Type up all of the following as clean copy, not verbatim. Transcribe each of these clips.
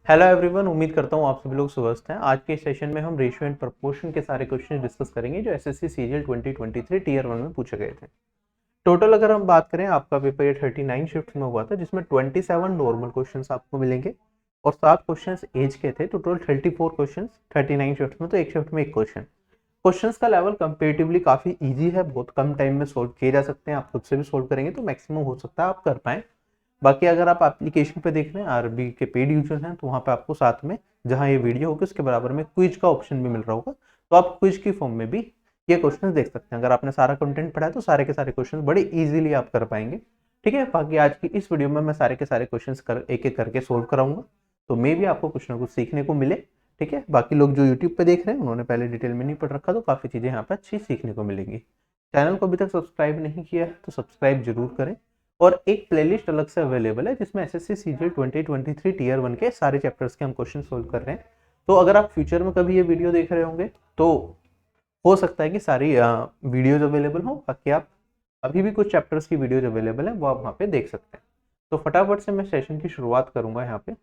Hello everyone, उम्मीद करता हूँ आप सभी लोग स्वस्थ हैं। आज के सेशन में हम रेशियो एंड प्रोपोर्शन के सारे क्वेश्चन डिस्कस करेंगे जो एसएससी सीजीएल 2023 टीयर 1 में पूछे गए थे। टोटल अगर हम बात करें, आपका पेपर ये 39 शिफ्ट में हुआ था, जिसमें 27 नॉर्मल क्वेश्चंस आपको मिलेंगे और 7 क्वेश्चंस एज के थे। तो टोटल 34 क्वेश्चंस 39 शिफ्ट में, तो एक शिफ्ट में एक क्वेश्चन। क्वेश्चंस का लेवल कंपेरेटिवली काफी इजी है, बहुत कम टाइम में सोल्व किए जा सकते हैं। आप खुद से भी सोल्व करेंगे तो मैक्सिमम हो सकता है आप कर पाए। बाकी अगर आप एप्लीकेशन पे देख रहे हैं, आरबी के पेड यूजर हैं, तो वहाँ पे आपको साथ में जहाँ ये वीडियो होगी उसके बराबर में क्विज का ऑप्शन भी मिल रहा होगा, तो आप क्विज की फॉर्म में भी ये क्वेश्चन देख सकते हैं। अगर आपने सारा कंटेंट पढ़ा है तो सारे के सारे क्वेश्चन बड़े इजीली आप कर पाएंगे। ठीक है, बाकी आज की इस वीडियो में मैं सारे के सारे क्वेश्चन एक एक करके सोल्व कराऊंगा, तो मे भी आपको कुछ ना कुछ सीखने को मिले। ठीक है, बाकी लोग जो यूट्यूब पे देख रहे हैं उन्होंने पहले डिटेल में नहीं पढ़ रखा, तो काफ़ी चीज़ें यहाँ पे अच्छी सीखने को मिलेंगी। चैनल को अभी तक सब्सक्राइब नहीं किया है तो सब्सक्राइब जरूर करें। और एक प्लेलिस्ट अलग से अवेलेबल है जिसमें एसएससी सीजीएल 2023 टीयर 1 के सारे चैप्टर्स के हम क्वेश्चन सोल्व कर रहे हैं। तो अगर आप फ्यूचर में कभी ये वीडियो देख रहे होंगे तो हो सकता है कि सारी वीडियोज अवेलेबल हो, बाकी आप अभी भी कुछ चैप्टर्स की वीडियोज अवेलेबल है, वो आप वहाँ पे देख सकते हैं। तो फटाफट से मैं सेशन की शुरुआत करूंगा यहाँ पे।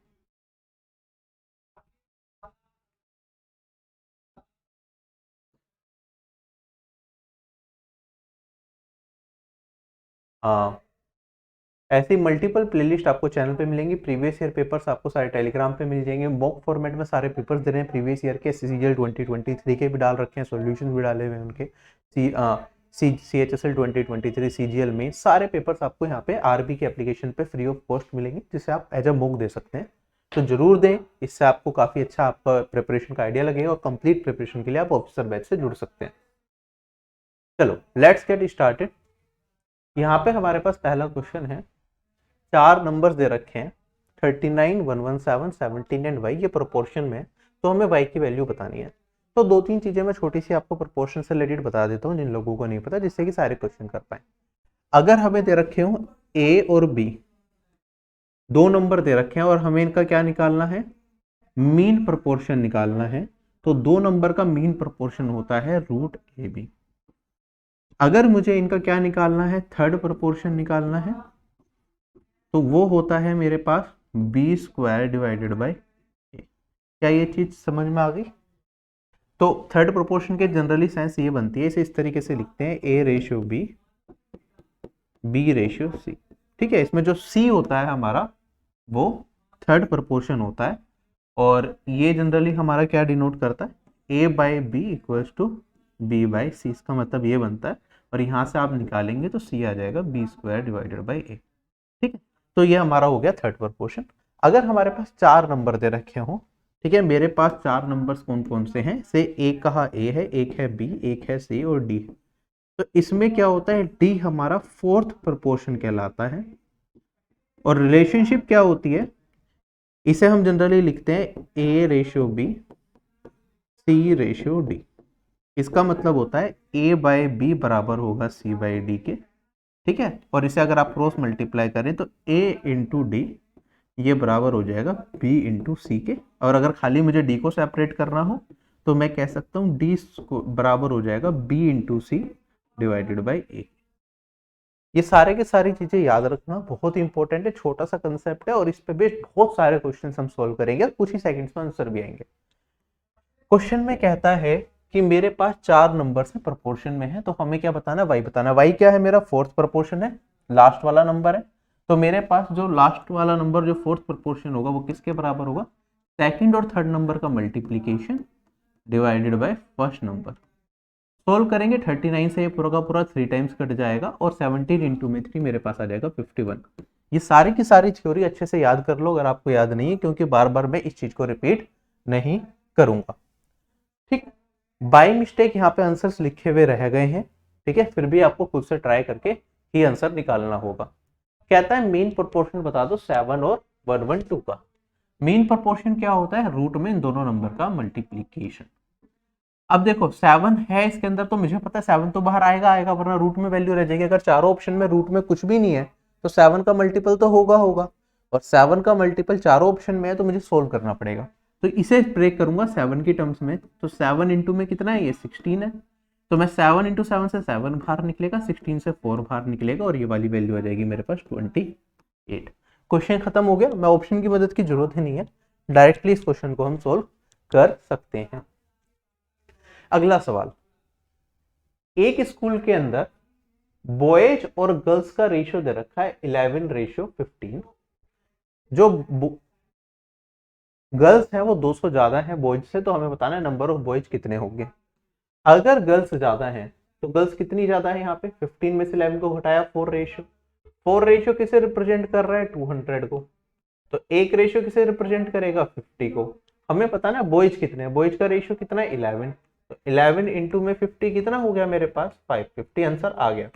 ऐसी मल्टीपल प्लेलिस्ट आपको चैनल पे मिलेंगी। प्रीवियस ईयर पेपर्स आपको सारे टेलीग्राम पे मिल जाएंगे। मॉक फॉर्मेट में सारे पेपर्स दे रहे हैं प्रीवियस ईयर के, सीजीएल 2023 के भी डाल रखे हैं, सॉल्यूशन भी डाले हुए हैं उनके। CHSL 2023 सीजीएल में सारे पेपर्स आपको यहाँ पे आरबी के एप्लीकेशन पे फ्री ऑफ कॉस्ट मिलेंगे, जिसे आप एज अ मॉक दे सकते हैं। तो जरूर दें, इससे आपको काफी अच्छा आपका प्रिपरेशन का आइडिया लगेगा और कंप्लीट प्रिपरेशन के लिए आप ऑफिसर बैच से जुड़ सकते हैं। चलो लेट्स गेट स्टार्टेड। यहाँ पे हमारे पास पहला क्वेश्चन है। 4 नंबर्स दे रखे हैं 39, 117, 17 एंड वाई, ये प्रोपोर्शन में है, तो हमें वाई की वैल्यू बतानी है। तो 2-3 चीजें मैं छोटी सी आपको प्रोपोर्शन से रिलेटेड बता देता हूँ जिन लोगों को नहीं पता, जिससे कि सारे क्वेश्चन कर पाए। अगर हमें दे रखे हो ए और बी, 2 नंबर दे रखे हैं और हमें इनका क्या निकालना है, मीन प्रोपोर्शन निकालना है। तो 2 नंबर का मीन प्रोपोर्शन होता है रूट ए बी। अगर मुझे इनका क्या निकालना है, थर्ड प्रोपोर्शन निकालना है, तो वो होता है मेरे पास B square divided by A. क्या ये चीज समझ में आ गई? तो थर्ड प्रोपोर्शन के जनरली सेंस ये बनती है, इसे इस तरीके से लिखते हैं A ratio B, B ratio C. ठीक है, इसमें जो सी होता है हमारा वो थर्ड प्रोपोर्शन होता है, और ये जनरली हमारा क्या डिनोट करता है, A by B equals to B by C. इसका मतलब ये बनता है, और यहाँ से आप निकालेंगे तो सी आ जाएगा बी स्क्वायर डिवाइडेड बाई ए। ठीक है, तो ये हमारा हो गया थर्ड प्रोपोर्शन। अगर हमारे पास 4 नंबर दे रखे हो, ठीक है, मेरे पास 4 नंबर्स कौन कौन से हैं, से एक कहा ए है, एक है बी, एक है सी और डी है। तो इसमें क्या होता है, डी हमारा फोर्थ प्रोपोर्शन कहलाता है। और रिलेशनशिप क्या होती है, इसे हम जनरली लिखते हैं A ratio B, C ratio D. इसका मतलब होता है ए बाय बी बराबर होगा सी बाय डी के। ठीक है, और इसे अगर आप क्रॉस मल्टीप्लाई करें तो ए इंटू डी ये बराबर हो जाएगा बी इंटू सी के। और अगर खाली मुझे डी को सेपरेट करना हो तो मैं कह सकता हूँ डी बराबर हो जाएगा B into C divided by A. ये सारे के सारी चीजें याद रखना बहुत इंपॉर्टेंट है, छोटा सा कंसेप्ट है और इस पे बेस्ड बहुत सारे क्वेश्चन हम सोल्व करेंगे, कुछ ही सेकंड्स में आंसर भी आएंगे। क्वेश्चन में कहता है कि मेरे पास 4 नंबर से प्रोपोर्शन में है, तो हमें क्या बताना, वाई बताना। वाई क्या है, मेरा फोर्थ प्रोपोर्शन है, लास्ट वाला नंबर है। तो मेरे पास जो लास्ट वाला नंबर जो फोर्थ प्रोपोर्शन होगा वो किसके बराबर होगा, सेकंड और थर्ड नंबर का multiplication divided by first number. Solve करेंगे 39 से ये पूरा का पूरा 3 टाइम्स कट जाएगा, और 17 इंटू में 3 मेरे पास आ जाएगा 51। ये सारी की सारी थ्योरी अच्छे से याद कर लो अगर आपको याद नहीं है, क्योंकि बार बार मैं इस चीज को रिपीट नहीं करूंगा। ठीक, बाई मिस्टेक यहाँ पे आंसर्स लिखे हुए रह गए हैं। ठीक है, फिर भी आपको खुद से ट्राई करके ही आंसर निकालना होगा। कहता है मीन प्रोपोर्शन बता दो 7 और 112 का। मीन प्रोपोर्शन क्या होता है, रूट में इन दोनों नंबर का मल्टीप्लीकेशन। अब देखो 7 है इसके अंदर, तो मुझे पता है 7 तो बाहर आएगा आएगा, वरना रूट में वैल्यू रह जाएगी। अगर चारों ऑप्शन में रूट में कुछ भी नहीं है तो 7 का मल्टीपल तो होगा होगा, और 7 का मल्टीपल चारों ऑप्शन में है, तो मुझे सोल्व करना पड़ेगा। तो इसे ब्रेक करूंगा 7 की टर्म्स में, तो 7 इंटू में कितना है, ये 16 है। तो मैं 7 इंटू 7 से 7 बाहर निकलेगा, 16 से 4 बाहर निकलेगा, और ये वाली वैल्यू आ जाएगी मेरे पास 28। क्वेश्चन खत्म हो गया, मैं ऑप्शन की मदद की जरूरत ही नहीं है। डायरेक्टली इस क्वेश्चन को हम सोल्व कर सकते हैं। अगला सवाल, एक स्कूल के अंदर बॉयज और गर्ल्स का रेशियो दे रखा है 11:15। जो गर्ल्स है वो 200 ज्यादा है बॉयज से, तो हमें बताना है नंबर ऑफ बॉयज कितने होंगे। अगर गर्ल्स ज्यादा है तो गर्ल्स कितनी ज्यादा है, यहाँ पे 15 में से 11 को घटाया 4 रेशियो। 4 रेशियो किसे रिप्रेजेंट कर रहा है, 200 को। तो एक रेशियो किसे रिप्रेजेंट करेगा, 50 को। हमें पता ना बॉयज कितने हैं, बॉयज का रेशियो कितना है, 11। तो 11 इंटू में 50 कितना हो गया मेरे पास, 550 आंसर आ गया।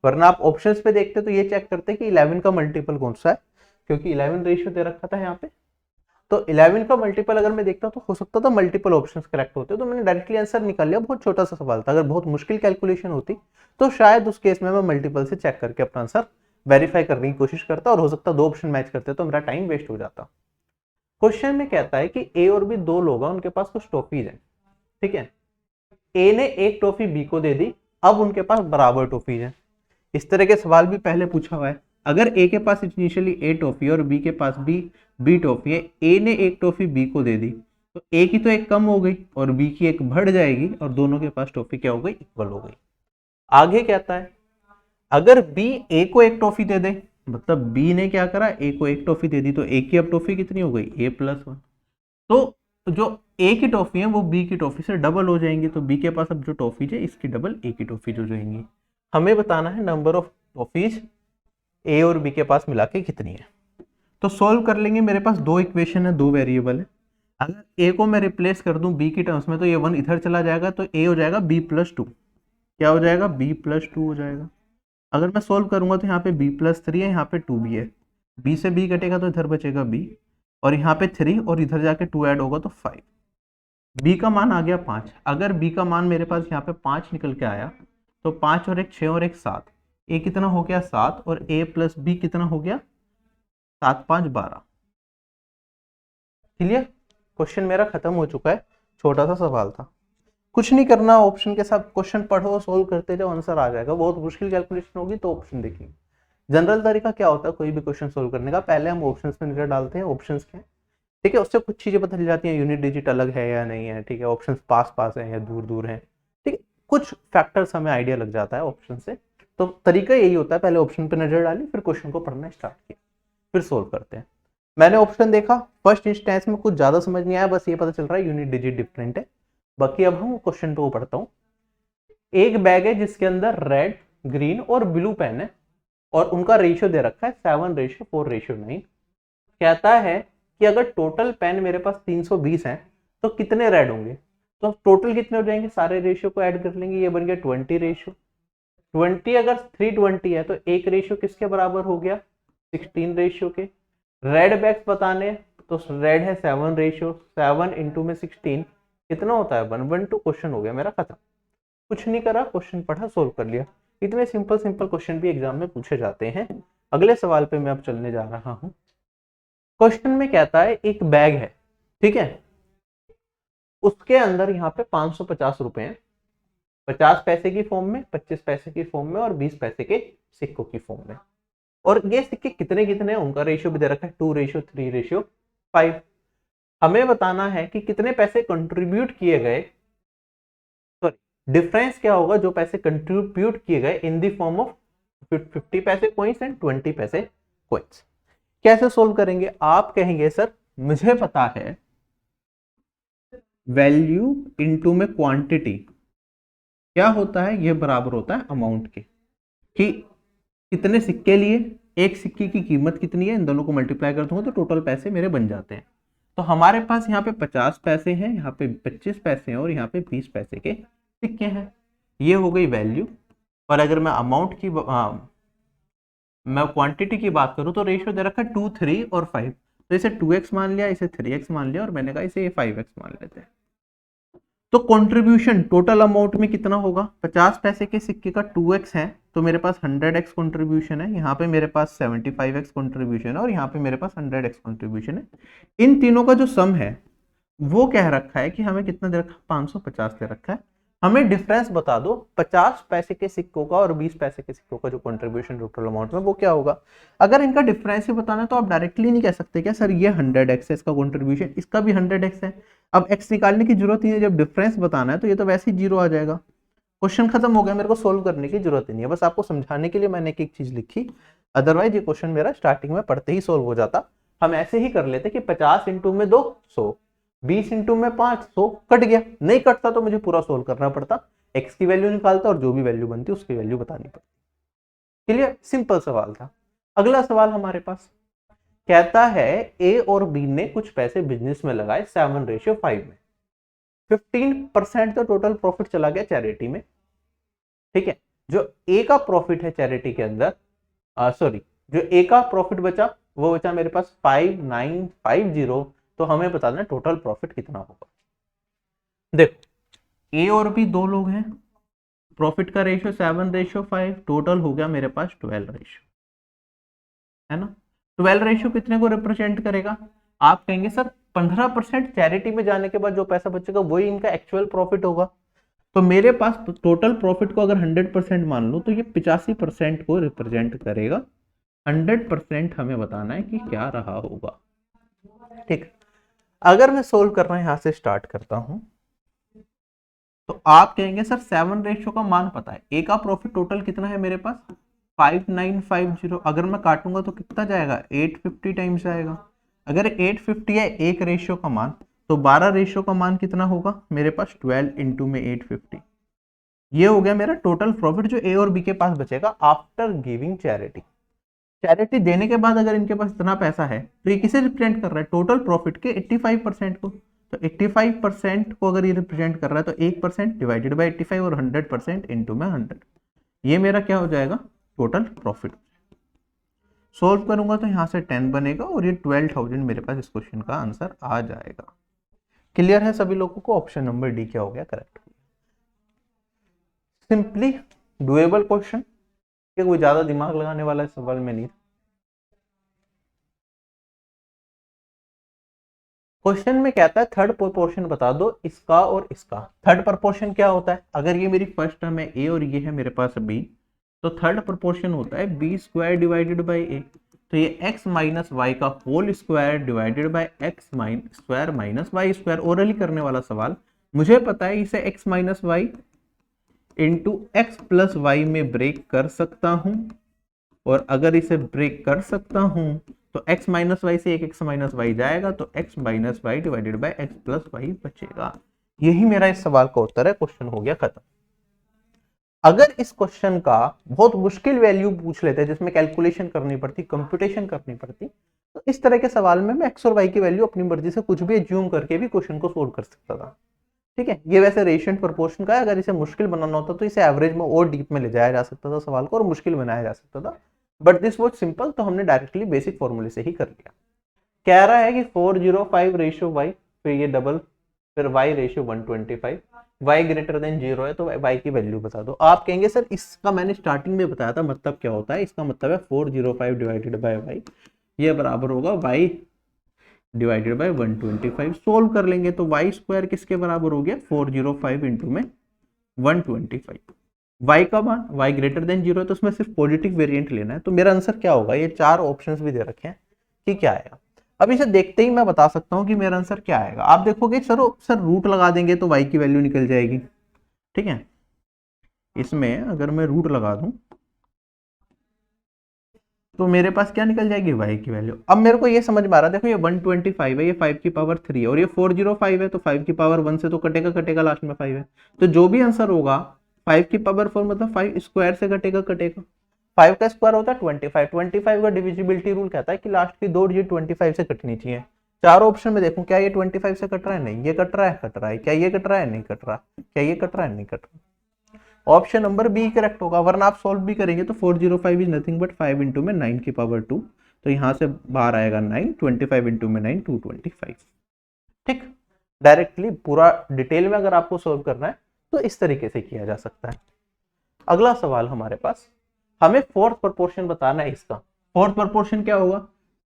वरना आप ऑप्शंस पे देखते तो ये चेक करते कि 11 का मल्टीपल कौन सा है, क्योंकि 11 रेशियो दे रखा था यहाँ पे। तो 11 का मल्टीपल अगर मैं देखता तो हो सकता था मल्टीपल ऑप्शंस करेक्ट होते, तो मैंने डायरेक्टली आंसर निकाल लिया। बहुत छोटा सा सवाल था, अगर बहुत मुश्किल कैलकुलेशन होती तो शायद उस केस में मैं मल्टीपल से चेक करके अपना आंसर वेरीफाई करने की कोशिश करता, और हो सकता 2 ऑप्शन मैच करते तो मेरा टाइम वेस्ट हो जाता। क्वेश्चन में कहता है कि ए और बी 2 लोग हैं, उनके पास कुछ टॉफीज हैं, ठीक है। ए ने एक टॉफी बी को दे दी, अब उनके पास बराबर टॉफीज हैं। इस तरह के सवाल भी पहले पूछा हुआ है। अगर ए के पास इनिशियली ए टॉफी और बी के पास बी टॉफी है, ए ने एक टॉफी बी को दे दी, तो ए की तो एक कम हो गई और बी की एक बढ़ जाएगी, और दोनों के पास टॉफी क्या हो गई, इक्वल हो गई। आगे कहता है अगर बी ए को एक टॉफी दे दे, मतलब बी ने क्या करा, ए को एक टॉफी दे दी, तो ए की अब टॉफी कितनी हो गई, A+1। तो जो ए की टॉफी है वो बी की टॉफी से डबल हो जाएंगी, तो बी के पास अब जो टॉफीज है इसकी डबल ए की टॉफीज हो जाएंगी। हमें बताना है नंबर ऑफ टॉफीज ए और बी के पास मिला के कितनी है। तो सॉल्व कर लेंगे, मेरे पास 2 इक्वेशन है, 2 वेरिएबल है। अगर ए को मैं रिप्लेस कर दूं बी की टर्म्स में, तो ये 1 इधर चला जाएगा, तो ए हो जाएगा B+2। क्या हो जाएगा, B+2 हो जाएगा। अगर मैं सॉल्व करूंगा तो यहाँ पे B+3 है, यहाँ पे 2B है, B से B कटेगा तो इधर बचेगा B, और यहाँ पे 3 और इधर जाके 2 ऐड होगा तो 5। B का मान आ गया 5। अगर B का मान मेरे पास यहाँ पे 5 निकल के आया, तो 5 और 1 6 और 1 7, ए कितना हो गया 7, और A+B कितना हो गया 7 5 12। क्लियर, क्वेश्चन मेरा खत्म हो चुका है, छोटा सा सवाल था। कुछ नहीं करना, ऑप्शन के साथ क्वेश्चन पढ़ो, सोल्व करते जाओ, आंसर आ जाएगा। बहुत मुश्किल कैलकुलेशन होगी तो ऑप्शन देखिए। जनरल तरीका क्या होता है कोई भी क्वेश्चन सोल्व करने का, पहले हम ऑप्शंस में नजर डालते हैं, ऑप्शंस क्या है, ठीक है। उससे कुछ चीजें पता चल जाती हैं, यूनिट डिजिट अलग है या नहीं है, ठीक है, ऑप्शंस पास पास है या दूर दूर है, ठीक है। कुछ फैक्टर्स हमें आइडिया लग जाता है ऑप्शन से। तो तरीका यही होता है, पहले ऑप्शन पे नजर डाली, फिर क्वेश्चन को पढ़ना स्टार्ट किया, फिर सोल्व करते हैं। मैंने ऑप्शन देखा, फर्स्ट इंस्टेंस में कुछ ज्यादा समझ नहीं आया, बस ये पता चल रहा है यूनिट डिजिट डिफरेंट है। बाकी अब हम क्वेश्चन को पढ़ता हूँ। एक बैग है जिसके अंदर रेड, ग्रीन और ब्लू पेन है, और उनका रेशियो दे रखा है 7:4:9। कहता है कि अगर टोटल पेन मेरे पास 320 है तो कितने रेड होंगे। तो टोटल कितने हो जाएंगे, सारे रेशियो को ऐड कर लेंगे, ये बन गया 20 रेशियो। 20 अगर 320 है तो एक रेशियो किसके बराबर हो गया, 16 रेशियो के। रेड बैग्स बताने तो रेड है 7 रेशियो, 7 इंटू में 16 कितना होता है, 112। क्वेश्चन हो गया मेरा खत्म। कुछ नहीं करा, क्वेश्चन पढ़ा, सोल्व कर लिया। इतने सिंपल सिंपल क्वेश्चन भी एग्जाम में पूछे जाते हैं। अगले सवाल पे मैं अब चलने जा रहा हूं। क्वेश्चन में कहता है एक बैग है, ठीक है, उसके अंदर यहाँ पे 550 रुपए हैं, 50 पैसे की फॉर्म में, 25 पैसे की फॉर्म में और 20 पैसे के सिक्कों की फॉर्म में। और ये सिक्के कितने कितने हैं, उनका रेशियो भी दे रखा है 2:3:5। हमें बताना है कि कितने पैसे कंट्रीब्यूट किए गए, सॉरी डिफरेंस क्या होगा जो पैसे कंट्रीब्यूट किए गए इन द फॉर्म ऑफ 50 पैसे कॉइंस एंड 20 पैसे कॉइंस। कैसे सोल्व करेंगे, आप कहेंगे सर मुझे पता है वैल्यू इनटू में क्वांटिटी क्या होता है, ये बराबर होता है अमाउंट के, कि कितने सिक्के लिए, एक सिक्के की कीमत कितनी है, इन दोनों को मल्टीप्लाई कर दूंगा तो टोटल पैसे मेरे बन जाते हैं। तो हमारे पास यहाँ पे 50 पैसे हैं, यहाँ पे 25 पैसे हैं और यहाँ पे 20 पैसे के सिक्के हैं। ये हो गई वैल्यू। और अगर मैं अमाउंट की मैं क्वांटिटी की बात करूं तो रेशियो दे रखा है 2 3 और 5। तो इसे 2x मान लिया, इसे 3x मान लिया, और मैंने कहा इसे 5x मान लेते हैं। तो कंट्रीब्यूशन टोटल अमाउंट में कितना होगा, 50 पैसे के सिक्के का 2x है तो मेरे पास 100x कंट्रीब्यूशन है, यहाँ पे मेरे पास 75x कंट्रीब्यूशन है, और यहाँ पे मेरे पास 100x कंट्रीब्यूशन है। इन तीनों का जो सम है वो कह रखा है कि हमें कितना दे रखा है, 550 दे रखा है। हमें डिफरेंस बता दो 50 पैसे के सिक्कों का और 20 पैसे के सिक्कों का जो कंट्रीब्यूशन टोटल अमाउंट में वो क्या होगा। अगर इनका डिफरेंस ही बताना है तो आप डायरेक्टली नहीं कह सकते क्या सर ये 100x है इसका कंट्रीब्यूशन, इसका भी 100x है। अब x निकालने की जरूरत ही नहीं, जब डिफरेंस बताना है तो ये तो वैसे ही जीरो आ जाएगा। क्वेश्चन खत्म हो गया, मेरे को सोल्व करने की जरूरत ही नहीं है, बस आपको समझाने के लिए मैंने एक चीज लिखी। अदरवाइज ये क्वेश्चन मेरा स्टार्टिंग में पढ़ते ही सोल्व हो जाता। हम ऐसे ही कर लेते कि 50 इंटू में 200, 20 इंटू में 500, कट गया। नहीं कटता तो मुझे पूरा सोल्व करना पड़ता, एक्स की वैल्यू निकालता और जो भी वैल्यू बनती उसकी वैल्यू बतानी पड़ती। क्लियर, सिंपल सवाल था। अगला सवाल हमारे पास कहता है ए और बी ने कुछ पैसे बिजनेस में लगाए 7:5 में, 15% तो टोटल प्रॉफिट चला गया चैरिटी में। ठीक है, जो ए का प्रॉफिट है चैरिटी के अंदर, सॉरी जो ए का प्रॉफिट बचा वो बचा मेरे पास 5950, तो हमें बताना टोटल प्रॉफिट कितना होगा। देखो ए और बी दो लोग हैं, प्रॉफिट का रेशियो 7:5, टोटल हो गया मेरे पास 12 रेशियो, है ना। 12 रेशियो कितने को रिप्रेजेंट करेगा, आप कहेंगे सर 15% चैरिटी में जाने के बाद जो पैसा बचेगा वही इनका एक्चुअल प्रॉफिट होगा। तो मेरे पास टोटल प्रॉफिट को अगर 100% मान लो तो ये 85% को रिप्रेजेंट करेगा। 100% हमें बताना है कि क्या रहा होगा। ठीक, अगर मैं सोल्व करना यहां से स्टार्ट करता हूं तो आप कहेंगे सर 7 का मान पता है, ए का प्रॉफिट टोटल कितना है मेरे पास 5950, अगर मैं काटूंगा तो कितना जाएगा 850 टाइम्स जाएगा। अगर 850 है एक रेशियो का मान, तो 12 रेशियो का मान कितना होगा मेरे पास 12 इंटू में 850। ये हो गया मेरा टोटल प्रॉफिट जो ए और बी के पास बचेगा आफ्टर गिविंग चैरिटी। चैरिटी देने के बाद अगर इनके पास इतना पैसा है तो ये किसे रिप्रेजेंट कर रहा है, टोटल प्रॉफिट के 85% को। तो 85% को अगर ये रिप्रेजेंट कर रहा है तो 1% डिवाइडेड बाई 85 और 100% इंटू में 100, ये मेरा क्या हो जाएगा टोटल प्रॉफिट। सोल्व करूंगा तो यहां से 10 बनेगा और ये 12,000 मेरे पास इस क्वेश्चन का आंसर आ जाएगा। क्लियर है सभी लोगों को, ऑप्शन नंबर डी क्या हो गया करेक्ट। सिंपली डुएबल क्वेश्चन, कोई ज्यादा दिमाग लगाने वाला सवाल में नहीं। क्वेश्चन में कहता है थर्ड प्रोपोर्शन बता दो इसका और इसका। थर्ड प्रोपोर्शन क्या होता है, अगर ये मेरी फर्स्ट टर्म है ए और ये है मेरे पास बी, तो थर्ड प्रोपोर्शन होता है B square divided by A. तो ये एक्स माइनस वाई का whole square divided by X square minus Y square. Orally करने वाला सवाल, मुझे पता है इसे X minus Y into X plus Y में ब्रेक कर सकता हूं, और अगर इसे ब्रेक कर सकता हूं तो x माइनस वाई से एक x माइनस वाई जाएगा, तो x minus Y divided by X plus Y बचेगा। यही मेरा इस सवाल का उत्तर है, क्वेश्चन हो गया खत्म। अगर इस क्वेश्चन का बहुत मुश्किल वैल्यू पूछ लेते हैं जिसमें कैलकुलेशन करनी पड़ती, कंप्यूटेशन करनी पड़ती, तो इस तरह के सवाल में मैं x और y की वैल्यू अपनी मर्जी से कुछ भी एज्यूम करके भी क्वेश्चन को सोल्व कर सकता था। ठीक है, ये वैसे रेशियो प्रोपोर्शन का है, अगर इसे मुश्किल बनाना होता तो इसे एवरेज में और डीप में ले जाया जा सकता था सवाल को और मुश्किल बनाया जा सकता था, बट दिस वॉज सिंपल, तो हमने डायरेक्टली बेसिक फॉर्मूले से ही कर लिया। कह रहा है कि 405 रेशियो वाई, फिर ये डबल, फिर y ratio 125, y greater than 0 है तो y की वैल्यू बता दो। आप कहेंगे सर इसका मैंने स्टार्टिंग में बताया था मतलब क्या होता है, इसका मतलब है 405 डिवाइडेड बाय y, ये बराबर होगा y डिवाइडेड बाय 125। सोल्व कर लेंगे तो y स्क्वायर किसके बराबर हो गया 405 इंटू में 125। y का मान y ग्रेटर देन 0 है तो उसमें सिर्फ पॉजिटिव वेरिएंट लेना है, तो मेरा आंसर क्या होगा, ये चार ऑप्शंस भी दे रखे हैं कि क्या आएगा। अब इसे देखते ही मैं बता सकता हूं कि मेरा आंसर क्या आएगा। आप देखोगे सर रूट लगा देंगे तो y की वैल्यू निकल जाएगी। ठीक है, इसमें अगर मैं रूट लगा दूं तो मेरे पास क्या निकल जाएगी y की वैल्यू। अब मेरे को ये समझ में आ रहा है, देखो ये 125 है, ये 5 की पावर 3 है और ये 405 है, तो 5 की पावर 1 से तो कटेगा लास्ट में 5 है, तो जो भी आंसर होगा 5 की पावर 4 मतलब 5 स्क्वायर से कटेगा 5 का स्क्वायर होता है 25 का डिविजिबिलिटी रूल कहता है कि लास्ट की दो डिजिट 25 से कटनी चाहिए। चारों ऑप्शन में देखूं क्या ये 25 से कट रहा है, नहीं, ये कट रहा है, क्या ये कट रहा है, नहीं कट रहा, क्या ये कट रहा है, नहीं कट रहा। ऑप्शन नंबर बी करेक्ट होगा, वरना आप सॉल्व भी करेंगे तो 405 इज नथिंग बट 5 इंटू में 9 की पावर 2, तो यहां से बाहर आएगा 9, 25 इंटू में 9 225। ठीक, डायरेक्टली पूरा डिटेल में अगर आपको सॉल्व करना है तो इस तरीके से किया जा सकता है। अगला सवाल हमारे पास, हमें फोर्थ प्रोपोर्शन बताना है। इसका फोर्थ प्रोपोर्शन क्या होगा,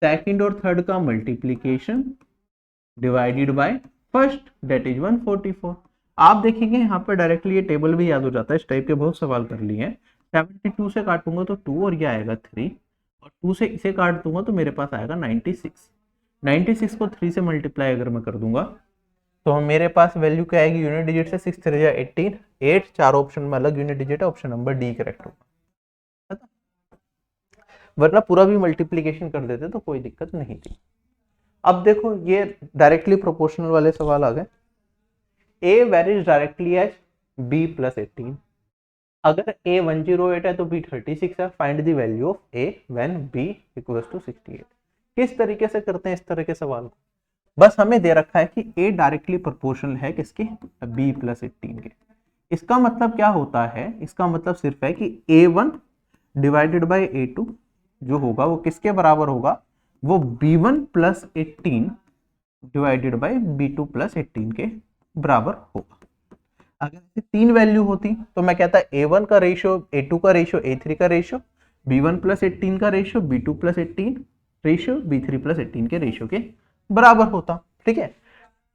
सेकंड और थर्ड का multiplication divided by first, that is 144। आप देखेंगे यहाँ पर डायरेक्टली ये टेबल भी याद हो जाता है, इस टाइप के बहुत सवाल कर लिए हैं। 72 से काटूंगा तो 2 और ये आएगा 3, और 2 से इसे काट दूंगा तो मेरे पास आएगा 96। 96 को 3 से मल्टीप्लाई अगर मैं कर दूंगा तो मेरे पास वैल्यू क्या आएगी यूनिट डिजिट से, 6 3 18, 8, 4 ऑप्शन में अलग यूनिट डिजिट है, ऑप्शन नंबर डी करेक्ट होगा। वरना पूरा भी मल्टीप्लीकेशन कर देते तो कोई दिक्कत नहीं थी। अब देखो ये डायरेक्टली प्रोपोर्शनल वाले सवाल आ गए। A varies directly as B plus 18। अगर ए 108 है तो बी 36 है। Find the value of A when B equals to 68। किस तरीके से करते हैं इस तरह के सवाल को? बस हमें दे रखा है कि ए डायरेक्टली प्रोपोर्शनल है किसके, बी प्लस 18 के। इसका मतलब क्या होता है, इसका मतलब सिर्फ है कि a1 डिवाइडेड बाई a2 जो होगा वो किसके बराबर होगा, वो b1 plus 18 divided by b2 plus 18 के बराबर होगा। अगर ऐसे 3 वैल्यू होती तो मैं कहता a1 का रेशियो, a2 का रेशियो, a3 का रेशियो, b1 प्लस 18 का ratio, b2 plus 18 ratio, b3 plus 18 के रेशियो के बराबर होता। ठीक है,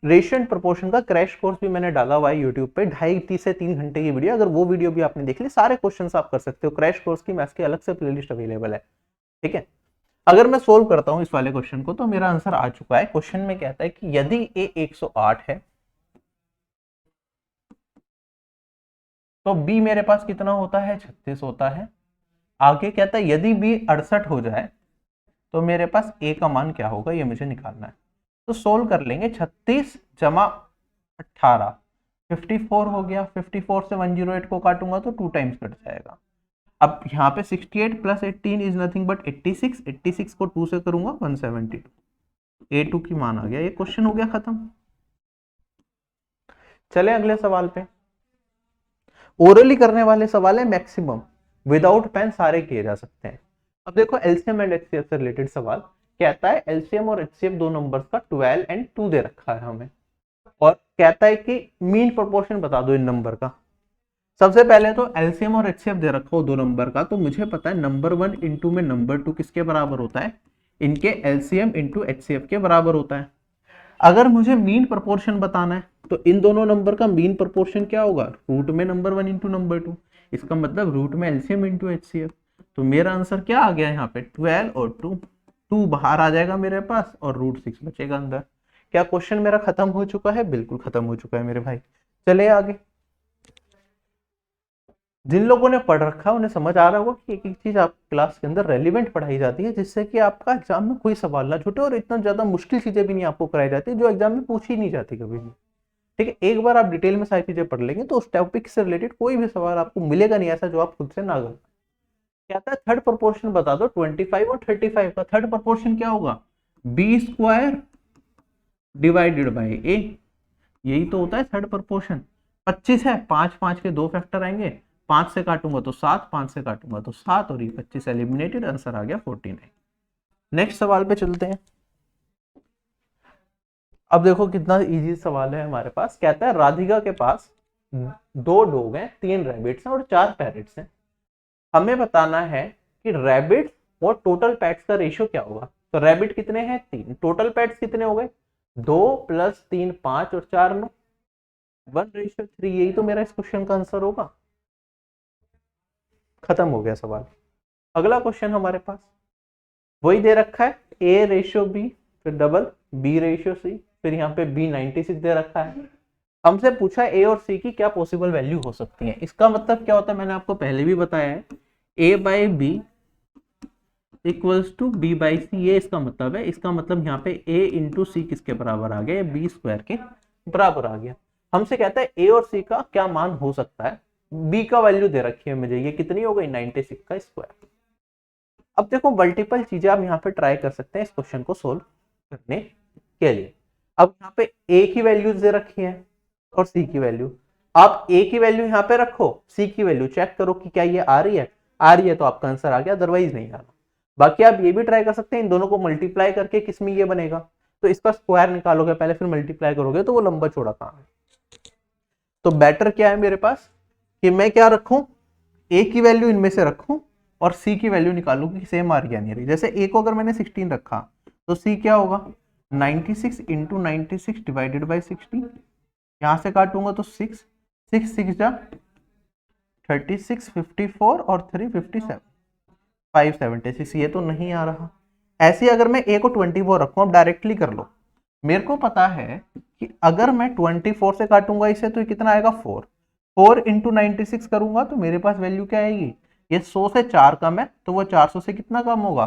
रेशियो एंड प्रोपोर्शन का क्रैश कोर्स भी मैंने डाला हुआ है यूट्यूब पे, 2.5 से 3 घंटे की वीडियो। अगर वो वीडियो भी आपने देख ली, सारे क्वेश्चंस आप कर सकते हो। क्रैश कोर्स की मैथ्स की अलग से प्लेलिस्ट अवेलेबल है। ठीक है, अगर मैं सोल्व करता हूं इस वाले क्वेश्चन को तो मेरा आंसर आ चुका है। क्वेश्चन में कहता है कि यदि a 108 है तो b मेरे पास कितना होता है, 36 होता है। आगे कहता है यदि b 68 हो जाए तो मेरे पास a का मान क्या होगा, ये मुझे निकालना है। तो सोल्व कर लेंगे। 36 जमा 18 54 हो गया। 54 से 108 को काटूंगा तो 2 टाइम्स कट जाएगा। अब यहाँ पे 68 प्लस 18 इज नथिंग बट 86। 86 को 2 से करूंगा 172। a2 की मान आ गया। ये क्वेश्चन हो गया खत्म। चले अगले सवाल पे। ओरली करने वाले सवाल है मैक्सिमम, विदाउट पेन सारे किए जा सकते हैं। अब देखो एलसीएम एंड एचसीएफ से रिलेटेड सवाल कहता है, एलसीएम और एचसीएफ दो नंबर्स का 12 एंड 2 दे रखा है हमें, और कहता है कि मीन प्रोपोर्शन बता दो इन नंबर का। सबसे पहले तो एलसीएम और एचसीएफ दे रखा हो दो नंबर का, तो मुझे पता है नंबर 1 इंटू में नंबर 2 किसके बराबर होता है, इनके एलसीएम इंटू एचसीएफ के बराबर होता है। अगर मुझे मीन प्रोपोर्शन बताना है तो इन दोनों नंबर का मीन प्रोपोर्शन क्या होगा, रूट में नंबर 1 इंटू नंबर 2। इसका मतलब रूट में एलसीएम इंटू एचसीएफ। तो मेरा आंसर क्या आ गया यहाँ पे, 12 और 2 बाहर आ जाएगा मेरे पास और रूट 6 बचेगा अंदर। क्या क्वेश्चन मेरा खत्म हो चुका है? बिल्कुल खत्म हो चुका है मेरे भाई। चले आगे। जिन लोगों ने पढ़ रखा है उन्हें समझ आ रहा होगा कि एक एक चीज आप क्लास के अंदर रेलिवेंट पढ़ाई जाती है, जिससे कि आपका एग्जाम में कोई सवाल ना छूटे, और इतना ज्यादा मुश्किल चीजें भी नहीं आपको कराई जाती जो एग्जाम में पूछी नहीं जाती कभी भी। ठीक है, एक बार आप डिटेल में सारी चीजें पढ़ लेंगे तो उस टॉपिक से रिलेटेड कोई भी सवाल आपको मिलेगा नहीं ऐसा जो आप खुद से ना करें। कहता है थर्ड प्रोपोर्शन बता दो 25 और 35 का। थर्ड प्रोपोर्शन क्या होगा, बी स्क्वायर डिवाइडेड बाई ए। यही तो होता है थर्ड प्रोपोर्शन। 25 है, 5 5 के 2 फैक्टर आएंगे, 5 से काटूंगा तो 7, 5 से काटूंगा तो 7, और ये 25 एलिमिनेटेड, आंसर आ गया 49। नेक्स्ट सवाल पे चलते हैं। अब देखो कितना इजी सवाल है हमारे पास। कहता है राधिका के पास 2 डॉग हैं, 3 रैबिट्स हैं और 4 पैरेट्स हैं। हमें बताना है कि रैबिट्स और टोटल पेट्स का रेशियो क्या होगा। तो रैबिट कितने हैं, 3। टोटल पेट्स कितने हो गए, 2 + 3 5 और 4 9, 1:3। यही तो मेरा इस क्वेश्चन का आंसर होगा। खत्म हो गया सवाल। अगला क्वेश्चन हमारे पास वही दे रखा है, A/B, फिर डबल B/C, फिर यहाँ पे B 96 दे रखा है। हमसे पूछा A और C की क्या पॉसिबल वैल्यू हो सकती है। इसका मतलब क्या होता है, मैंने आपको पहले भी बताया है, A/B इक्वल्स टू B/C। ये इसका मतलब है। इसका मतलब यहाँ पे A इंटू C किसके बराबर आ गया, B स्क्वायर के बराबर आ गया। हमसे कहता है A और C का क्या मान हो सकता है। B का वैल्यू दे रखी है मुझे, ये कितनी हो गई, 96 का स्क्वायर। अब देखो मल्टीपल चीजें आप यहाँ पे ट्राई कर सकते हैं इस क्वेश्चन को सोल्व करने के लिए। अब यहाँ पे A की वैल्यूज दे रखी है और C की वैल्यू। आप A की वैल्यू यहाँ पे रखो, C की वैल्यू चेक करो कि क्या ये आ रही है। आ रही है तो आपका आंसर आ गया, अदरवाइज नहीं आ रहा। बाकी आप ये भी ट्राई कर सकते हैं, इन दोनों को मल्टीप्लाई करके किसमें ये बनेगा, तो इसका स्क्वायर निकालोगे पहले, फिर मल्टीप्लाई करोगे तो वो लंबा चौड़ा काम है। तो बेटर क्या है मेरे पास कि मैं क्या रखूं, A की वैल्यू इनमें से रखूं और C की वैल्यू निकालूं कि सेम आ रही है नहीं रही। जैसे A को अगर मैंने 16 रखा तो C क्या होगा, 96 इंटू 96 डिवाइडेड बाई 16। यहाँ से काटूंगा तो 6, 6 6 जा 36, 54 और 3 57, 576, ये तो नहीं आ रहा। ऐसे अगर मैं a को 24 रखूं, अब डायरेक्टली कर लो, मेरे को पता है कि अगर मैं 24 से काटूंगा इसे तो कितना आएगा 4, 4 इंटू 96 करूंगा तो मेरे पास वैल्यू क्या आएगी, ये 100 से 4 कम है तो वो 400 से कितना कम होगा,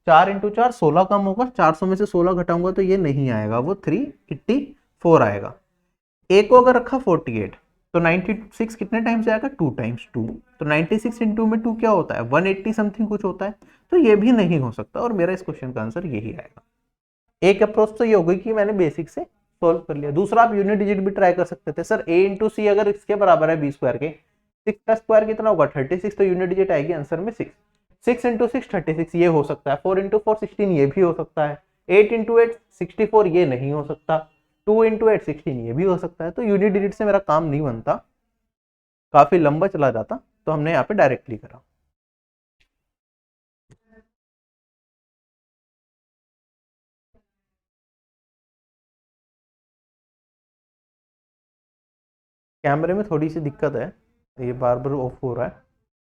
4 इंटू 4 16 कम होगा, 400 में से 16 घटाऊंगा तो ये नहीं आएगा, वो 384 आएगा। a को अगर रखा 48 तो 96 कितने टाइम्स आएगा, 2 टाइम्स 2, तो 96 इंटू में 2 क्या होता है, 180 समथिंग कुछ होता है, तो ये भी नहीं हो सकता और मेरा इस क्वेश्चन का आंसर यही आएगा। एक अप्रोच तो ये हो गई कि मैंने बेसिक से सोल्व कर लिया। दूसरा आप यूनिट डिजिट भी ट्राई कर सकते थे, सर a इंटू सी अगर इसके बराबर है बी स्क्वायर के, 6 का स्क्वायर कितना होगा 36, तो यूनिट डिजिट आएगी आंसर में 6, 6 इंटू 6 36 ये हो सकता है, 4 इंटू 4 16 ये भी हो सकता है, 8 इंटू 8 64 ये नहीं हो सकता, 2 इंटू 8 16 ये भी हो सकता है। तो यूनिट डिजिट से मेरा काम नहीं बनता, काफी लंबा चला जाता, तो हमने यहाँ पे डायरेक्टली करा। कैमरे में थोड़ी सी दिक्कत है, ये बार बार ऑफ हो रहा है,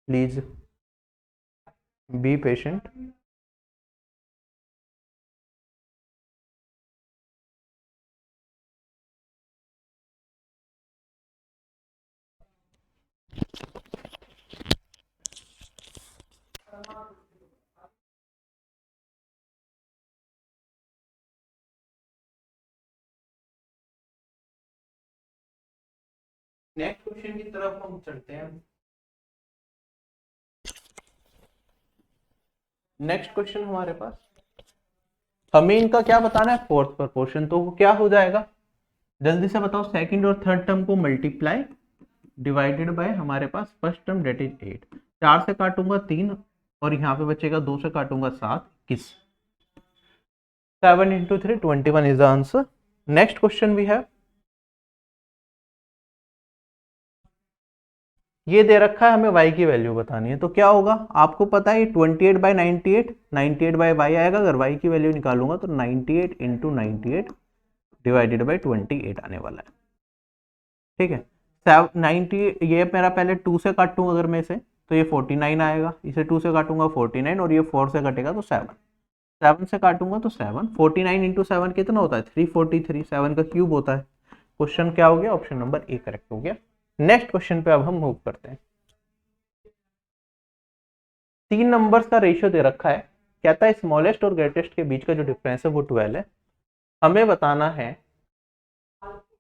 please be patient. Next question की तरफ हम चलते हैं। नेक्स्ट क्वेश्चन हमारे पास, हमें इनका क्या बताना है, फोर्थ प्रपोर्शन, तो वो क्या हो जाएगा, जल्दी से बताओ, सेकंड और थर्ड टर्म को मल्टीप्लाई डिवाइडेड बाय हमारे पास फर्स्ट टर्म डेट इज 8, 4 से काटूंगा 3 और यहाँ पे बचेगा 2 से काटूंगा 7, 21, 7 into 3 21 is the answer. Next question भी है, ये दे रखा है हमें y की वैल्यू बतानी है, तो क्या होगा, आपको पता है 28 बाई 98, 98 बाई वाई आएगा, अगर y की वैल्यू निकालूंगा तो 98 इंटू 98 डिवाइडेड बाई 28 आने वाला है, ठीक है। 90 ये मेरा पहले 2 से काटूंगा अगर मैं इसे तो ये 49 आएगा, इसे 2 से काटूंगा 49 और ये 4 से कटेगा तो 7, 7 से काटूंगा तो 7, 49 इंटू 7 कितना होता है 343, 7 का क्यूब होता है। क्वेश्चन क्या हो गया, ऑप्शन नंबर ए करेक्ट हो गया। नेक्स्ट क्वेश्चन पे अब हम मूव करते हैं। 3 नंबर्स का रेशियो दे रखा है, कहता है स्मॉलेस्ट और ग्रेटेस्ट के बीच का जो डिफरेंस है वो 12 है, हमें बताना है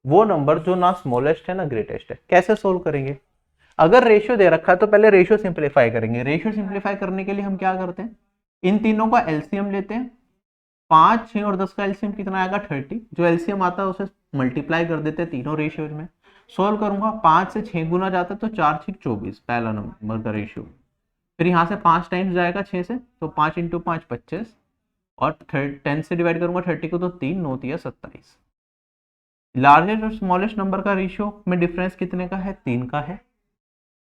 वो नंबर जो ना स्मॉलेस्ट है ना ग्रेटेस्ट है। कैसे सोल्व करेंगे, अगर रेशियो दे रखा है तो पहले रेशियो सिंप्लीफाई करेंगे। रेशियो सिंप्लीफाई करने के लिए हम क्या करते हैं, इन तीनों का एलसीएम लेते हैं, 5, 6 और 10 का एलसीएम कितना आएगा 30, जो एलसीएम आता है उसे मल्टीप्लाई कर देते हैं तीनों रेशियोज में। सोल्व करूंगा, 5 से 6 गुना जाता है तो 4 6 24 पहला नंबर का रेशियो, फिर यहाँ से 5 टाइम्स जाएगा 6 से तो 5 इंटू 5 25 और 10 से डिवाइड करूंगा 30 को तो 3 9 3 27। लार्जेस्ट और स्मॉलेस्ट नंबर का रेशियो में डिफरेंस कितने का है, 3 का है,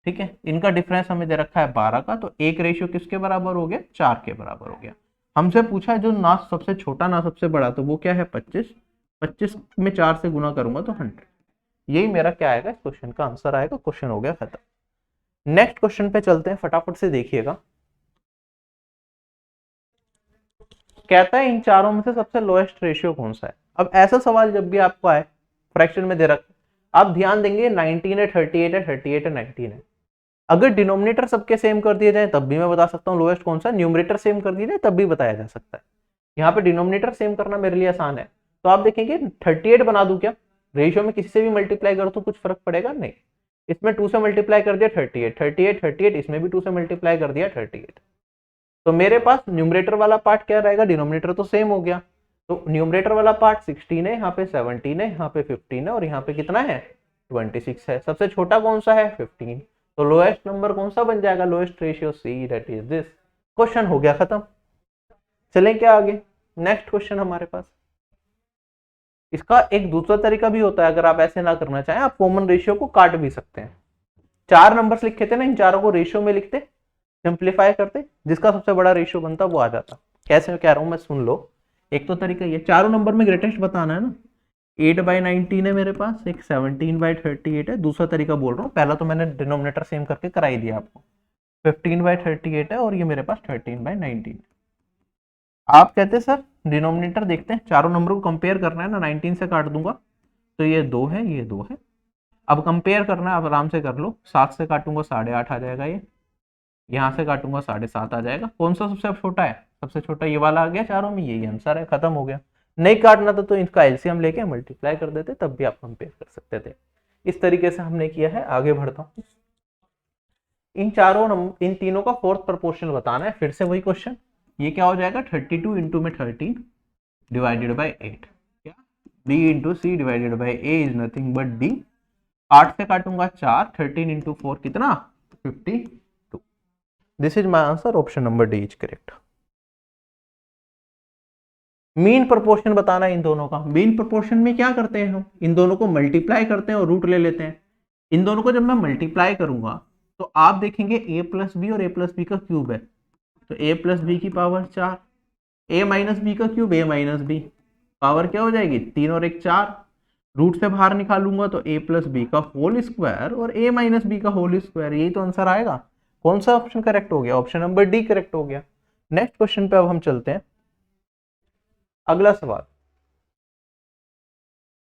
ठीक है। इनका डिफरेंस हमें दे रखा है 12 का, तो एक रेशियो किसके बराबर हो गया, 4 के बराबर हो गया। हमसे पूछा है जो ना सबसे छोटा ना सबसे बड़ा, तो वो क्या है 25, 25 में 4 से गुना करूंगा तो 100, यही मेरा क्या आएगा इस क्वेश्चन का आंसर आएगा। क्वेश्चन हो गया खत्म। नेक्स्ट क्वेश्चन पे चलते हैं, फटाफट से देखिएगा। कहता है इन चारों में से सबसे लोएस्ट रेशियो कौन सा है। अब ऐसा सवाल जब भी आपको आए, फ्रैक्शन में दे रखा, आप ध्यान देंगे 19 है 38 है 38 है 19 है, अगर डिनोमिनेटर सबके सेम कर दिए जाए तब भी मैं बता सकता हूँ लोएस्ट कौन सा, न्यूमरेटर सेम कर दिए जाए तब भी बताया जा सकता है। यहाँ पे डिनोमिनेटर सेम करना मेरे लिए आसान है, तो आप देखेंगे 38 बना दूं क्या, रेशियो में किसी से भी मल्टीप्लाई कर तो कुछ फर्क पड़ेगा नहीं, इसमें 2 से मल्टीप्लाई कर दिया 38, 38 38, इसमें भी 2 से मल्टीप्लाई कर दिया 38, तो मेरे पास न्यूमरेटर वाला पार्ट क्या रहेगा, डिनोमिनेटर तो सेम हो गया, तो न्यूमरेटर वाला पार्ट 16 है, यहाँ पे 17 है, यहाँ पे 15 है और यहाँ पे कितना है 26 है। सबसे छोटा कौन सा है 15, तो लोएस्ट नंबर कौन सा बन जाएगा, lowest ratio C, that is this. Question हो गया खत्म। चलें क्या आगे, नेक्स्ट क्वेश्चन हमारे पास। इसका एक दूसरा तरीका भी होता है, अगर आप ऐसे ना करना चाहें आप कॉमन रेशियो को काट भी सकते हैं। 4 नंबर्स लिखे थे ना, इन चारों को रेशियो में लिखते, सिंप्लीफाई करते, जिसका सबसे बड़ा रेशियो बनता वो आ जाता। कैसे कह रहा हूं मैं, सुन लो। एक तो तरीका ये, चारों नंबर में ग्रेटेस्ट बताना है ना, 8/19 है मेरे पास, एक 17/38 है। दूसरा तरीका बोल रहा हूँ, पहला तो मैंने डिनोमिनेटर सेम करके करा ही दिया आपको। 15/38 है और ये मेरे पास 13/19। आप कहते हैं सर डिनोमिनेटर देखते हैं, चारों नंबर को कंपेयर करना है ना, 19 से काट दूंगा तो ये 2 है, ये 2 है। अब कंपेयर करना है, आप आराम से कर लो। 7 से काटूंगा 8.5 आ जाएगा, ये यहाँ से काटूंगा 7.5 आ जाएगा। कौन सा सबसे छोटा है? सबसे छोटा ये वाला आ गया, चारों में यही आंसर है, खत्म हो गया। नहीं काटना तो इसका एलसीएम लेके मल्टीप्लाई कर देते, तब भी आप कंपेयर कर सकते थे। इस तरीके से हमने किया है। आगे बढ़ता हूँ, इन तीनों का फोर्थ प्रोपोर्शनल बताना है। फिर से वही क्वेश्चन, ये क्या हो जाएगा? 32 इंटू में 13 डिवाइडेड बाई 8, क्या b into C divided by a is nothing but d। 8 से काटूंगा 4, 13 इंटू 4 कितना? 52। This is my answer, option number D is correct. Mean proportion बताना है इन दोनों का। मीन प्रोपोर्शन में क्या करते हैं हम? इन दोनों को मल्टीप्लाई करते हैं और रूट ले लेते हैं। इन दोनों को जब मैं मल्टीप्लाई करूंगा तो आप देखेंगे a प्लस बी और a प्लस बी का क्यूब है, तो a प्लस बी की पावर 4, a माइनस बी का cube a minus B, power क्या हो जाएगी? 3 और 1 4। रूट से बाहर निकालूंगा तो a प्लस बी का होल स्क्वायर और a माइनस बी का होल स्क्वायर, यही तो आंसर आएगा। कौन सा ऑप्शन करेक्ट हो गया? ऑप्शन नंबर डी करेक्ट हो गया। नेक्स्ट क्वेश्चन पे अब हम चलते हैं। अगला सवाल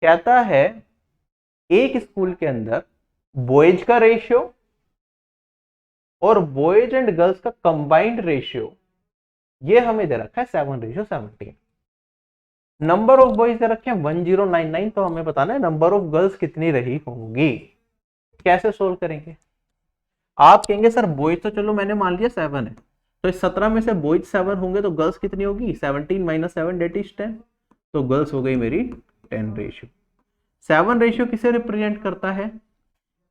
कहता है एक स्कूल के अंदर बॉयज का रेशियो और बॉयज एंड गर्ल्स का कंबाइंड रेशियो ये हमें दे रखा है 7:17। नंबर ऑफ बॉयज दे रखे हैं 1099, तो हमें बताना है नंबर ऑफ गर्ल्स कितनी रही होंगी। कैसे सोल्व करेंगे? आप कहेंगे सर बॉयज तो चलो मैंने मान लिया 7 है, तो इस 17 में से बॉयज 7 होंगे तो गर्ल्स कितनी होगी? 17 माइनस 7 डेट इज 10, तो गर्ल्स हो गई मेरी 10 रेशियो। 7 रेशियो किसे रिप्रेजेंट करता है?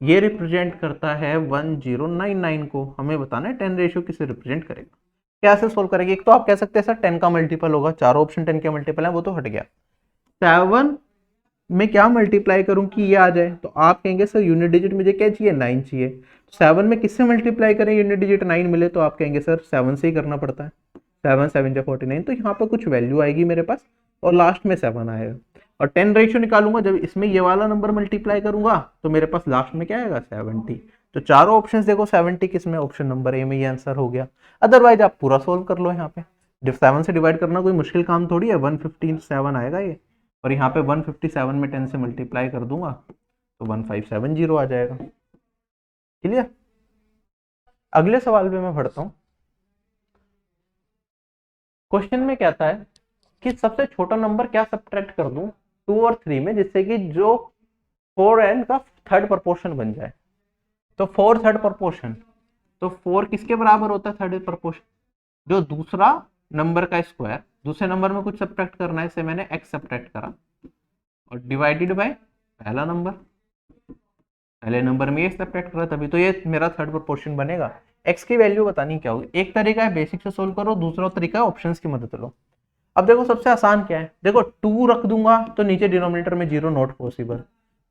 ये रिप्रेजेंट करता है 1099 को। हमें बताना है 10 रेशियो किसे रिप्रेजेंट करेगा। कैसे सोल्व करेंगे? एक तो आप कह सकते हैं सर 10 का मल्टीपल होगा, चारों ऑप्शन 10 के मल्टीपल है, वो तो हट गया। 7 में क्या मल्टीप्लाई करूं कि ये आ जाए? तो आप कहेंगे सर यूनिट डिजिट मुझे क्या चाहिए? 9 चाहिए। 7 में किससे मल्टीप्लाई करें यूनिट डिजिट 9 मिले? तो आप कहेंगे सर 7 से ही करना पड़ता है। 7 7 जा 49, तो यहाँ पर कुछ वैल्यू आएगी मेरे पास और लास्ट में 7 आएगा। और 10 रेशियो निकालूंगा, जब इसमें ये वाला नंबर मल्टीप्लाई करूंगा तो मेरे पास लास्ट में क्या आएगा? 70। तो चारों ऑप्शंस देखो 70 किसमें? ऑप्शन नंबर ए में ये आंसर हो गया। अदरवाइज आप पूरा सोल्व कर लो। यहाँ पे 7 से डिवाइड करना कोई मुश्किल काम थोड़ी है। 157 आएगा ये, और यहाँ पे 157 में 10 से मल्टीप्लाई कर दूंगा तो 1570 आ जाएगा। क्लियर? अगले सवाल पे मैं बढ़ता हूं। क्वेश्चन में कहता है कि सबसे छोटा नंबर क्या सब्ट्रैक्ट कर दूं 2 और 3 में, जिससे कि जो 4n का थर्ड प्रोपोर्शन बन जाए। तो 4 थर्ड प्रोपोर्शन, तो 4 किसके बराबर होता है थर्ड प्रोपोर्शन? जो दूसरा नंबर का स्क्वायर, दूसरे नंबर में कुछ सब्ट्रैक्ट करना है, इसे मैंने x सब्ट्रैक्ट करा और डिवाइडेड बाय पहला नंबर, पहले नंबर में ये सब्ट्रैक्ट करा, तभी तो ये मेरा थर्ड प्रोपोर्शन बनेगा। x की वैल्यू बतानी क्या होगी? एक तरीका है बेसिक से सोल्व करो, दूसरा तरीका है ऑप्शंस की मदद लो। अब देखो सबसे आसान क्या है, देखो 2 रख दूंगा तो नीचे डिनोमिनेटर में 0 नॉट पॉसिबल,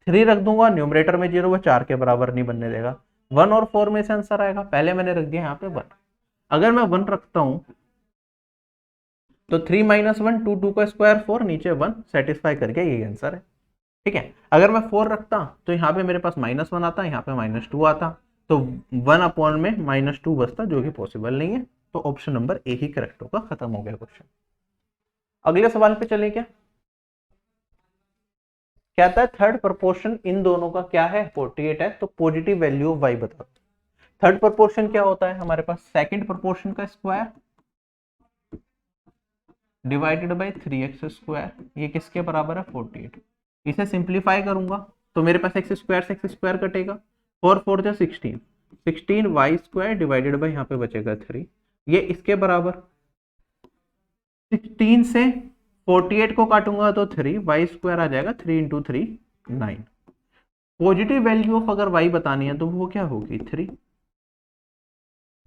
3 रख दूंगा न्यूमरेटर में 0, वो 4 के बराबर नहीं बनने देगा। 1 और 4 में से आंसर आएगा, पहले मैंने रख दिया यहाँ पे 1। अगर मैं 1 रखता हूं तो 3 माइनस 1 2, 2 का स्क्वायर 4, नीचे 1 सेटिस्फाई करके यही आंसर है। ठीक है, अगर मैं 4 रखता तो यहाँ पे मेरे पास -1 आता, यहाँ पे -2 आता, तो 1 अपॉन में -2 बचता, जो कि पॉसिबल नहीं है। तो option number A he correct होगा। खत्म हो गया क्वेश्चन। अगले सवाल पे चले क्या? कहता है थर्ड प्रोपोर्शन इन दोनों का क्या है? 48 है, तो पॉजिटिव वैल्यू ऑफ y बता। थर्ड प्रोपोर्शन क्या होता है हमारे पास? सेकंड प्रोपोर्शन का square divided by 3x square, ये किसके बराबर है? 48। इसे सिंप्लीफाई करूंगा तो मेरे पास x स्क्वायर से x स्क्वायर कटेगा, 4 4 जा 16, 16 y स्क्वायर डिवाइडेड बाय यहाँ पे बचेगा 3, ये इसके बराबर। 16 से 48 को काटूंगा तो 3, y स्क्वायर आ जाएगा, 3 इंटू 3 9। पॉजिटिव वैल्यू ऑफ अगर y बतानी है तो वो क्या होगी? 3।